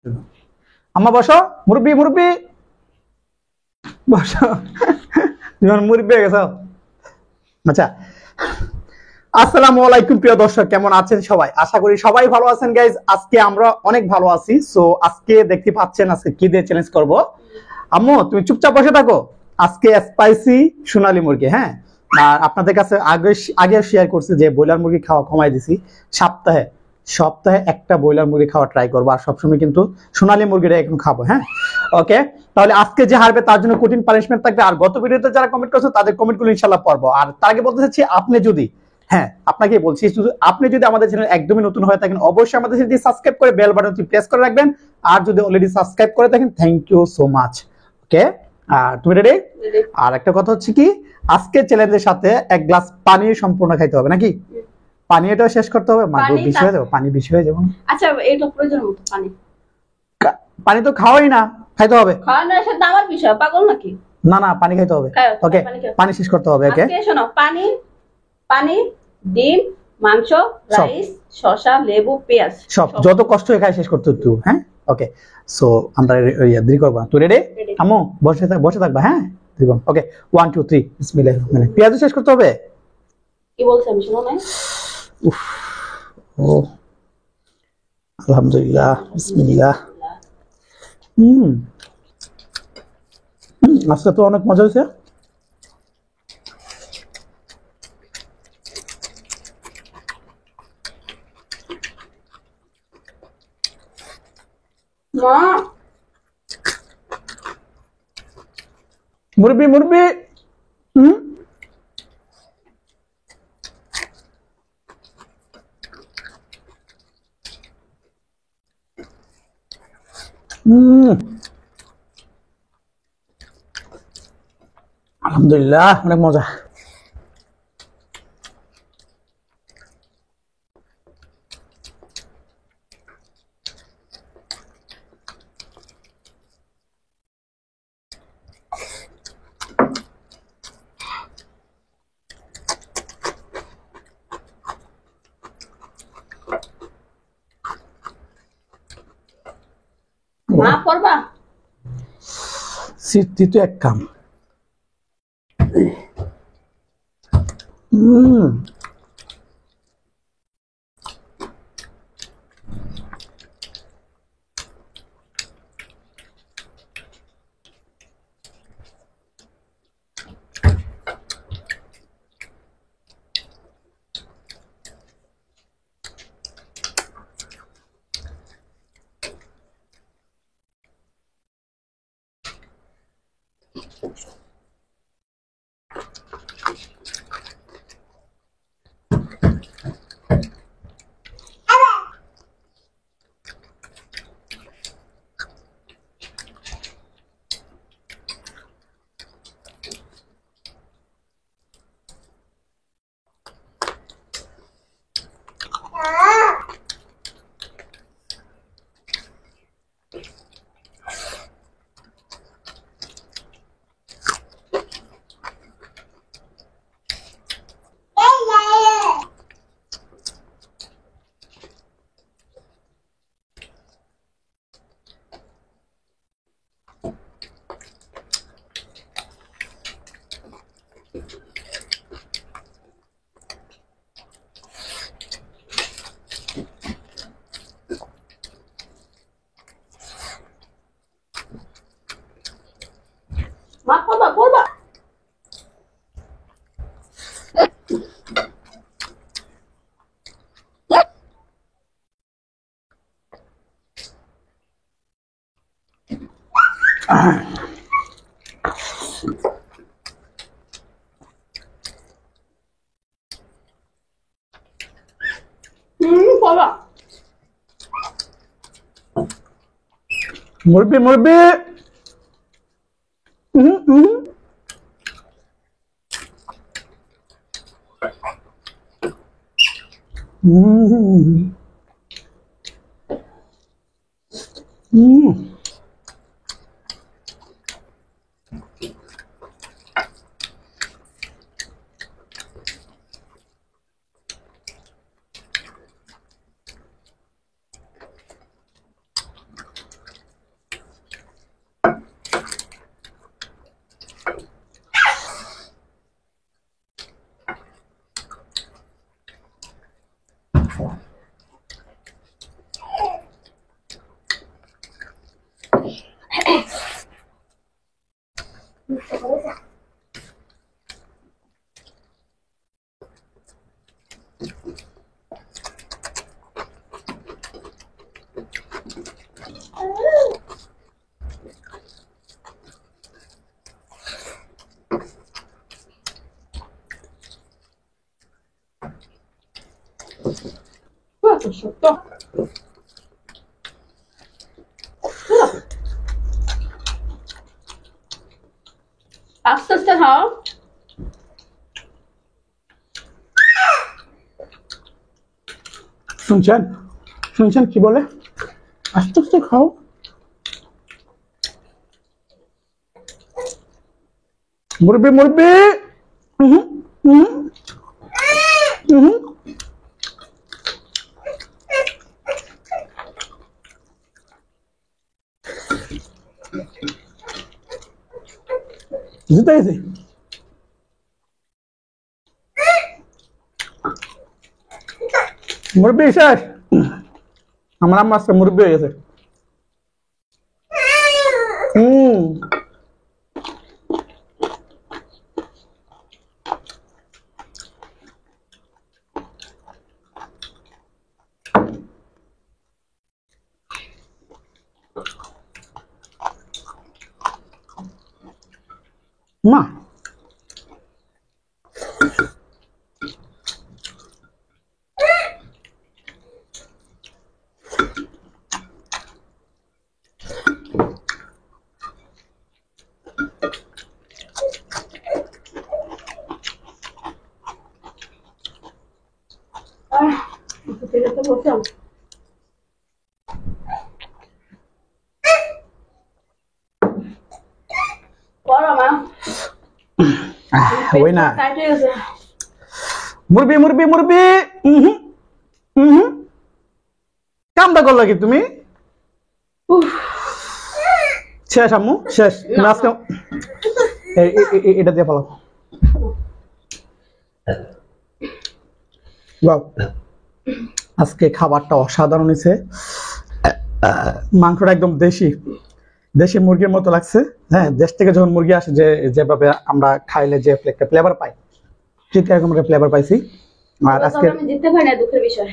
আম্মা বসো, মুরব্বি মুরব্বি বসো। তুমি মুরব্বি হয়ে গেছো। আচ্ছা, আসসালামু আলাইকুম প্রিয় দর্শক, কেমন আছেন সবাই? আশা করি সবাই ভালো আছেন গাইজ। আজকে আমরা অনেক ভালো আছি। সো আজকে দেখতে পাচ্ছেন আজকে কি দিয়ে চ্যালেঞ্জ করব। আম্মু তুমি চুপচাপ বসে থাকো। আজকে স্পাইসি সোনালী মুরগি, হ্যাঁ। আর আপনাদের কাছে আগে শেয়ার করছি যে ব্রয়লার মুরগি খাওয়া কমাই দিছি। সপ্তাহে সপ্তাহে একটা ব্রয়লার মুরগি খাওয়া ট্রাই করবো, আর সবসময় কিন্তু সোনালী মুরগিটা এখন খাবো, হ্যাঁ। ওকে, তাহলে আজকে যে হারবে তার জন্য কঠিন পানিশমেন্ট থাকবে। আর গত ভিডিওতে যারা কমেন্ট করেছে তাদের কমেন্টগুলো ইনশাল্লাহ পড়বো। আর তার আগে বলতে চাচ্ছি, আপনি যদি, হ্যাঁ আপনাকে বলছি, আপনি যদি আমাদের চ্যানেল একদমই নতুন হয়ে থাকেন অবশ্যই আমাদের চ্যানেলটি সাবস্ক্রাইব করে বেল বাটনটি প্রেস করে রাখবেন। আর যদি অলরেডি সাবস্ক্রাইব করে থাকেন, থ্যাংক ইউ সো মাচ। ওকে, আর তুমি রেডি? আর একটা কথা হচ্ছে কি, আজকে চ্যালেঞ্জের সাথে এক গ্লাস পানি সম্পূর্ণ খাইতে হবে নাকি? পানিটাও শেষ করতে হবে। বেশি হয়ে যাবে, পানি বেশি হয়ে যাবে। আচ্ছা, এটা প্রয়োজন মতো পানি। পানি তো খাওয়াই না, খাইতে হবে। খাওয়া না সেটা আমার বিষয়, পাগল নাকি? না না, পানি খাইতে হবে। ওকে, পানি শেষ করতে হবে। ওকে, শোনো, পানি, পানি, ডিম, মাংস, রাইস, শসা, লেবু, পেঁয়াজ, সব যত কষ্ট হয়ে খাই শেষ করতে একটু, হ্যাঁ। ওকে, সো আমরা দেরি করবো না। তুই রেডি? আম্মু বসে থাকবা, হ্যাঁ। ওকে, 1 2 3 বিসমিল্লাহ। মানে পেঁয়াজ শেষ করতে হবে। কি বলছ আমি শোনো না? উফ, ও আলহামদুলিল্লাহ, বিসমিল্লাহ। আজকে তো অনেক মজা হয়েছে। মা, মুরব্বি মুরব্বি। আলহামদুলিল্লাহ, অনেক মজা। মা করবা? সিদ্ধি তো এক কাম। মা করবা? করবা। মুরব্বি মুরব্বি। সত্য আস্তে আস্তে খাও। শুনছেন শুনছেন কি বলে? আস্তে আস্তে খাও। মুরব্বি মুরব্বি। হুম হুম হুম। জিতে গেছে। মুরব্বি শেষ। আমার আম্মা আজকে মুরব্বি হয়ে গেছে। মা বলছিলাম করো মা। ওই না টাইট হয়ে গেছে। মুরব্বি মুরব্বি মুরব্বি। কামটা করলো কি তুমি? শেষ আম্মু শেষ। তুমি আজকে এটা দিয়ে পালো। আজকে খাবারটা অসাধারণ হয়েছে। মাংসটা একদম দেশি দেশি মুরগির মতো লাগছে। হ্যাঁ, দেশ থেকে যখন মুরগি আসে যে যেভাবে আমরা খাইলে যে একটা ফ্লেভার পাই, ঠিক এরকম একটা ফ্লেভার পাইছি। আর আজকে আমি জিততে পারি না, দুঃখের বিষয়।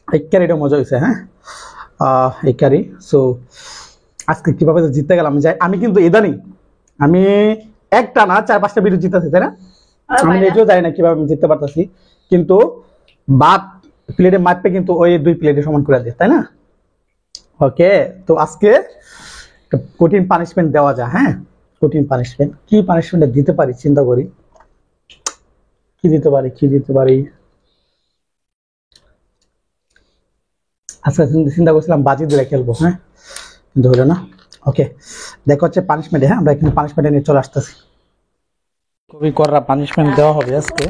এই কারিটা মজা হয়েছে। হ্যাঁ, এই কারি। সো আজকে কিভাবে জিততে গেলাম আমি কিন্তু ইদানিং আমি একটা না 4-5টা ভিডিও জিতেছি, তাই না? আমি নিজেও জানি না কিভাবে আমি জিততে পারতেছি, কিন্তু ভাত প্লেটে মাপে কিন্তু ওই 2 প্লেটে সমান করে দেয়, তাই না? ওকে, তো আজকে কঠিন পানিশমেন্ট দেওয়া যায়। হ্যাঁ, কঠিন পানিশমেন্ট। কি পানিশমেন্ট দিতে পারি চিন্তা করি। কি দিতে পারি। আচ্ছা, চিন্তা করছিলাম বাজি দিয়ে খেলবো। হ্যাঁ, কিন্তু হলো না। ওকে, দেখো হচ্ছে পানিশমেন্টে। হ্যাঁ, আমরা এখানে পানিশমেন্টে নিয়ে চলে আসতেছি। খুবই কড়া পানিশমেন্ট দেওয়া হবে আজকে।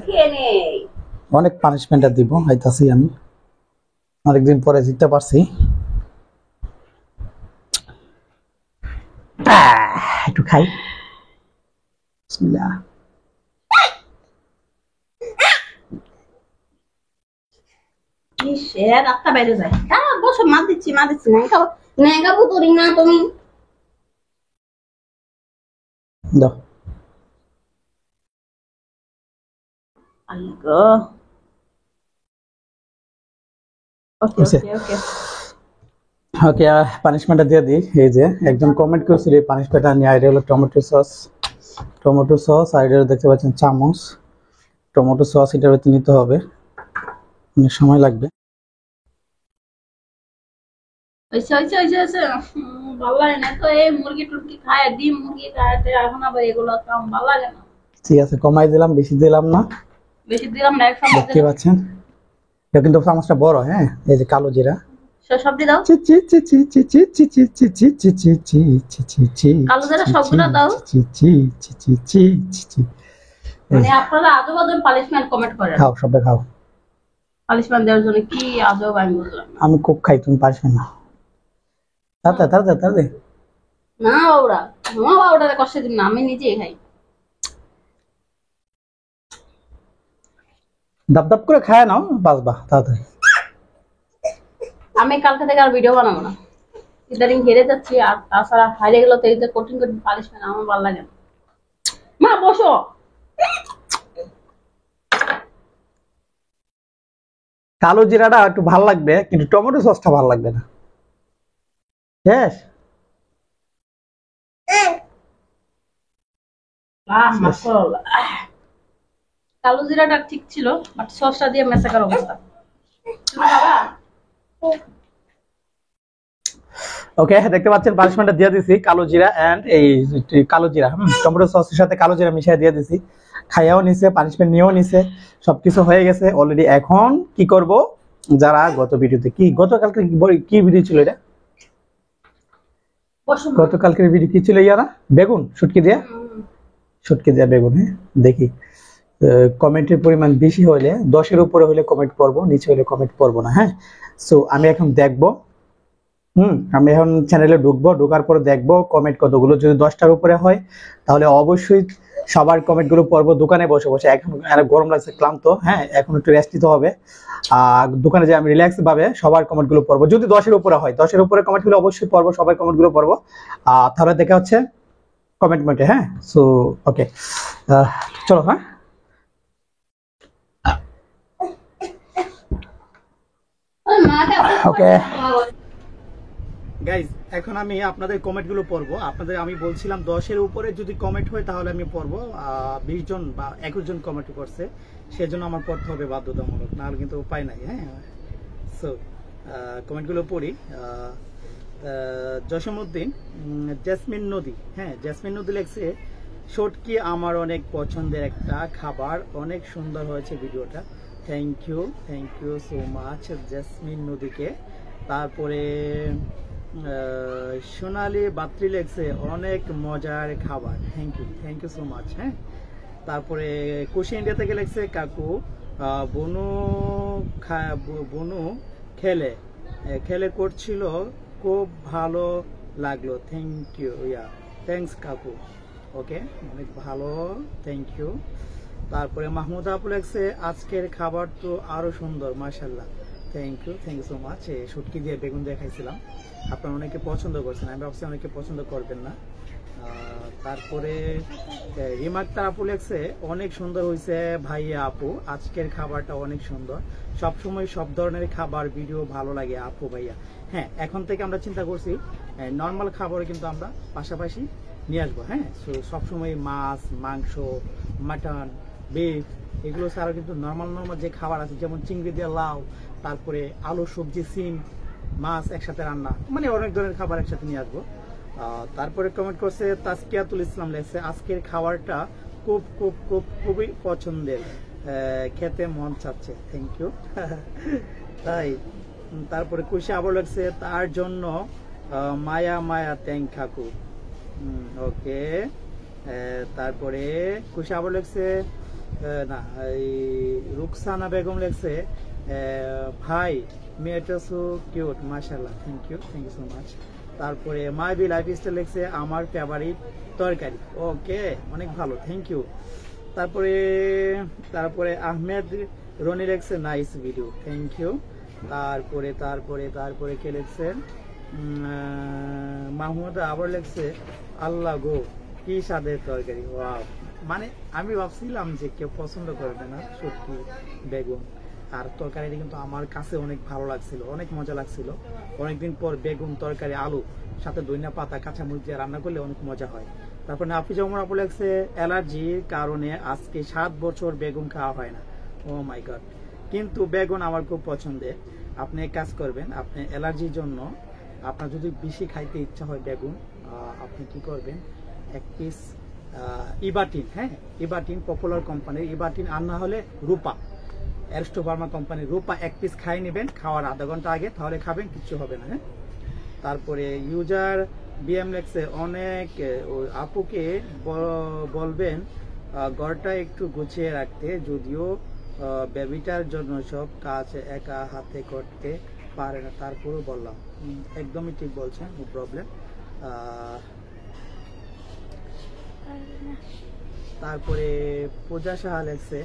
অনেক পানিশমেন্ট দিব আইতাছি আমি। অনেকদিন পরে জিততে পারছি। একটু খাই। বিসমিল্লাহ। রাস্তা বাইরে যায়। বসো, মা দিচ্ছি নেগাবো তোরি না তুমি। দাও। আল্লাহ। ওকে ওকে ওকে ওকে, পানিশমেন্টটা দিয়ে দিই। এই যে একজন কমেন্ট করেছিল এই পানিশমেন্টটা নিয়ে, আইডিয়া হলো টমেটো সস। আইডিয়া দেখতে পাচ্ছেন চামচ টমেটো সস। এটার ভিতরে নিতে হবে, অনেক সময় লাগবে। ভালো লাগে না তো এই মুরগি টুরগি খায়, ডিম মুরগি খায়, এখন আবার এগুলো কাম ভালো লাগে না। ঠিক আছে, কমাই দিলাম, বেশি দিলাম না। বেশি দিলাম না, এক চামচ দেখতে পাচ্ছেন এটা কিন্তু চামচটা বড়। হ্যাঁ, এই যে কালো জিরা। সব দিয়ে দাও। কালো জিরা সবগুলো দাও। মানে আপনারা আজব আজব পানিশমেন্ট কমেন্ট করেন। খাও, সবাই খাও। পানিশমেন্ট দেওয়ার জন্য কি আজব আমি বুঝলাম না। আমি খুব খাই, তুমি পারছো না। তাড়াতাড়ি না বাবুরা, আমার বাবুটারে কষ্ট দিন না, আমি নিজেই খাই। দাপ করে খায় নাও, বাঁচবা তাড়াতাড়ি। আমি কালকে থেকে আর ভিডিও বানাবো না, ইদানিং হেরে যাচ্ছি। আর তাছাড়া হারিয়ে গেল তো এই যে কঠিন পানিশমেন্ট আমার ভালো লাগে না। বসো। কালো জিরাটা একটু ভাল লাগবে, কিন্তু টমেটো সসটা ভাল লাগবে না। Yes. মাশাআল্লাহ। কালো জিরাটা ঠিক ছিল, বাট সসটা দিয়ে মেসাকার অবস্থা। তুমি খাবা? ওকে, দেখতে পাচ্ছেন পানিশমেন্টটা দিয়ে দিছি, কালো জিরা এন্ড এই কালো জিরা টমেটো সসের সাথে কালো জিরা মিশিয়ে দিয়ে দিছি। খাইয়াও নিছে, পানিশমেন্ট নিয়েও নিছে, সবকিছু হয়ে গেছে অলরেডি। এখন কি করব, যারা গত ভিডিওতে গতকালকে কি ভিডিও ছিল এটা, গতকালকের ভিডিও কি ছিল ইয়ারা, বেগুন শুটকি দিয়া বেগুন। হ্যাঁ, দেখি কমেন্টের পরিমাণ বেশি হলে 10-এর উপরে হলে কমেন্ট করব, নিচে হলে কমেন্ট করব না। হ্যাঁ, সো আমি এখন দেখবো, আমি এখন চ্যানেলে ঢুকবো, ঢোকার পরে দেখবো কমেন্ট কতগুলো। যদি 10টার উপরে হয় তাহলে অবশ্যই সবার কমেন্ট গুলো পড়বো দোকানে বসে বসে। এখন গরম লাগছে, ক্লান্ত, হ্যাঁ, এখন একটু রেস্ট নিতে হবে। আর দোকানে যে আমি রিল্যাক্স ভাবে সবার কমেন্ট গুলো পড়বো। যদি 10-এর উপরে হয়, 10-এর উপরে কমেন্ট গুলো অবশ্যই পড়বো, সবার কমেন্ট গুলো পড়বো। তাহলে দেখা হচ্ছে কমেন্টে। হ্যাঁ, সো ওকে, চলো। হ্যাঁ, ওকে গাইজ, এখন আমি আপনাদের কমেন্ট গুলো পড়বো। আপনাদের আমি বলছিলাম 10-এর উপরে যদি কমেন্ট হয় তাহলে আমি পড়বো। 20 জন বা 21 জন কমেন্ট করছে, সেজন্য আমার পড়তে হবে বাধ্যতামূলক, নাহলে কিন্তু উপায় নাই। হ্যাঁ, সো কমেন্ট গুলো পড়ি। জসীমউদ্দিন জেসমিন নদী, হ্যাঁ, জেসমিন নদী লেখছে, শুটকি আমার অনেক পছন্দের একটা খাবার, অনেক সুন্দর হয়েছে ভিডিওটা, thank you so much Jesmin নদীকে। তারপরে সোনালি বাত্রি লেখছে, অনেক মজার খাবার, থ্যাংক ইউ সো মাচ। হ্যাঁ, তারপরে কুশি ইন্ডিয়া থেকে লেখছে, কাকু বনু খেলে করছিল, খুব ভালো লাগলো, থ্যাংকস কাকু। ওকে, অনেক ভালো, থ্যাংক ইউ। তারপরে মাহমুদ আপু লেখছে, আজকের খাবার তো আরো সুন্দর, মাশাআল্লাহ, থ্যাংক ইউ সো মাচ। শুটকি দিয়ে বেগুন দিয়ে খাইছিলাম, আপনারা অনেকে পছন্দ করছেন, আমি ভাবছি অনেকে পছন্দ করবেন না। তারপরে রিমাক্তা আপু লেখছে, অনেক সুন্দর হয়েছে ভাইয়া আপু, আজকের খাবারটা অনেক সুন্দর, সবসময় সব ধরনের খাবার ভিডিও ভালো লাগে আপু ভাইয়া। হ্যাঁ, এখন থেকে আমরা চিন্তা করছি নর্মাল খাবারও কিন্তু আমরা পাশাপাশি নিয়ে আসবো। হ্যাঁ, সবসময় মাছ, মাংস, মাটন, বিফ এগুলো ছাড়াও কিন্তু নর্মাল যে খাবার আছে, যেমন চিংড়ি দিয়ে লাউ, তারপরে আলু, সবজি, সিম, মাছ একসাথে রান্না, মানে অনেক ধরনের খাবার একসাথে নিয়ে আসবো। তারপরে কমেন্ট করছে তাসকিয়াতুল ইসলাম লেখছে, আজকের খাবারটা খুবই পছন্দের, খেতে মন চাচ্ছে, থ্যাংক ইউ। তাই তারপরে খুশি আবার লেখছে, তার জন্য মায়া থ্যাংক কাকু। ওকে, তারপরে খুশি আবার লেখছে, না, এই রুকসানা বেগম লেখছে, ভাই মেয়েটা সো কিউট, মাশাআল্লাহ, থ্যাংক ইউ সো মাচ। তারপরে মাইবি লাইফস্টাইল লেখছে, আমার ফেভারিট তরকারি, ওকে, অনেক ভালো, থ্যাংক ইউ। তারপরে আহমেদ রনি লেখছে, নাইস ভিডিও, থ্যাংক ইউ। তারপরে কে লেখছে, মাহমুদ আবার লেখছে, আল্লাহ গো কি স্বাদের তরকারি, ওয়াও। মানে আমি ভাবছিলাম যে কেউ পছন্দ করবে না শুটকি বেগুন, আর তরকারিটা কিন্তু আমার কাছে অনেক ভালো লাগছিল, অনেক মজা লাগছিল। অনেকদিন পর বেগুন তরকারি, আলু সাথে ধনিয়া পাতা, কাঁচামরিচ দিয়ে রান্না করলে অনেক মজা হয়। তারপর নাফিজা ওমর আপু লেখছে, অ্যালার্জির কারণে আজকে 7 বছর বেগুন খাওয়া হয় না, ও মাই গড। কিন্তু বেগুন আমার খুব পছন্দের। আপনি এক কাজ করবেন, আপনি অ্যালার্জির জন্য আপনার যদি বেশি খাইতে ইচ্ছা হয় বেগুন, আপনি কি করবেন, এক পিস ইবাটিন, হ্যাঁ, ইবাটিন পপুলার কোম্পানির ইবাটিন, আর না হলে রূপা, অ্যারিস্টো ফার্মা কোম্পানির রূপা, এক পিস খাই নেবেন খাওয়ার আধা ঘন্টা আগে, তাহলে খাবেন, কিচ্ছু হবে না। হ্যাঁ, তারপরে ইউজার বিএম লেখছে, অনেক আপুকে বলবেন ঘরটা একটু গুছিয়ে রাখতে, যদিও বেবিটার জন্য সব কাজ একা হাতে করতে পারে না, তারপরেও বললাম, একদমই ঠিক বলছেন, নো প্রবলেম। তারপরে পূজা সাহা লেখছে,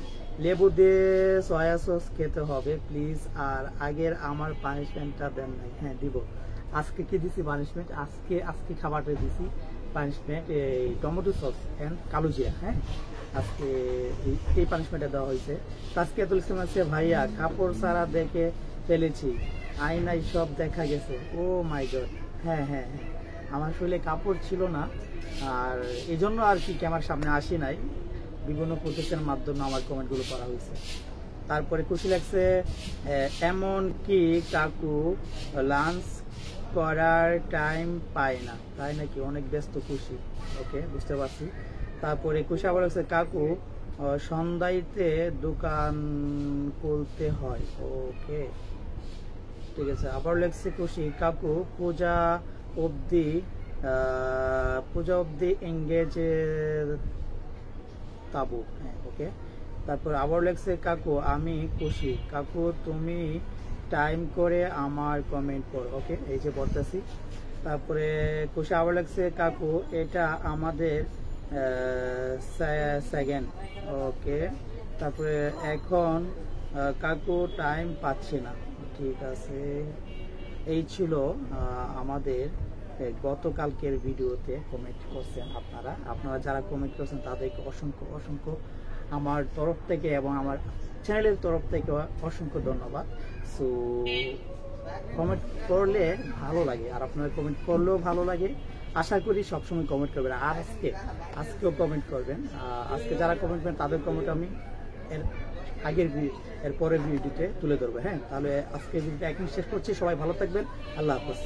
লেবু দিয়ে সয়া সস খেতে হবে প্লিজ, আর আগের আমার পানিশমেন্টটা দেন নাই। হ্যাঁ, দিব, আজকে কি দিছি পানিশমেন্ট, আজকে খাবারটা দিছি, পানিশমেন্ট এই টমেটো সস এন্ড কালো জিরা। হ্যাঁ, আজকে এই পানিশমেন্টটা দেওয়া হয়েছে। তাজকিয়াতুল ইসলাম আছে, ভাইয়া কাপড় সারা দেখে ফেলেছি, আয়নায় সব দেখা গেছে। ও মাই গড, হ্যাঁ হ্যাঁ হ্যাঁ, আমার শরীরে কাপড় ছিল না, আর এই জন্য আর কি ক্যামেরার সামনে আসি নাই। বিভিন্ন প্রসেসের মাধ্যমে আমার কমেন্টগুলো করা হয়েছে। তারপরে খুশি লাগছে, এমন কি কাকু লাঞ্চ করার টাইম পায় না, তাই নাকি? অনেক ব্যস্ত খুশি, ওকে বুঝতে পারছি। তারপরে খুশি আবার লাগছে, কাকু সন্ধ্যাইতে দোকান খুলতে হয়, ওকে ঠিক আছে। আবার লেখছে খুশি, কাকু পূজা অবধি এঙ্গেজ তাবু। হ্যাঁ, ওকে। তারপর আবার লেখছে, কাকু আমি খুশি, কাকু তুমি টাইম করে আমার কমেন্ট কর, ওকে এই যে পড়তেছি। তারপরে খুশি আবার লেখছে, কাকু এটা আমাদের সেকেন্ড, ওকে। তারপরে এখন কাকু টাইম পাচ্ছি না, ঠিক আছে। এই ছিল আমাদের গতকালকের ভিডিওতে কমেন্ট করছেন আপনারা যারা কমেন্ট করছেন তাদেরকে অসংখ্য অসংখ্য আমার তরফ থেকে এবং আমার চ্যানেলের তরফ থেকে অসংখ্য ধন্যবাদ। সো কমেন্ট করলে ভালো লাগে, আর আপনারা কমেন্ট করলেও ভালো লাগে। আশা করি সবসময় কমেন্ট করবেন, আর আজকেও কমেন্ট করবেন। আজকে যারা কমেন্ট করবেন তাদের কমেন্ট আমি এর পরের ভিডিওতে তুলে ধরবো। হ্যাঁ, তাহলে আজকের ভিডিওটা এখন শেষ করছি। সবাই ভালো থাকবেন, আল্লাহ হাফেজ।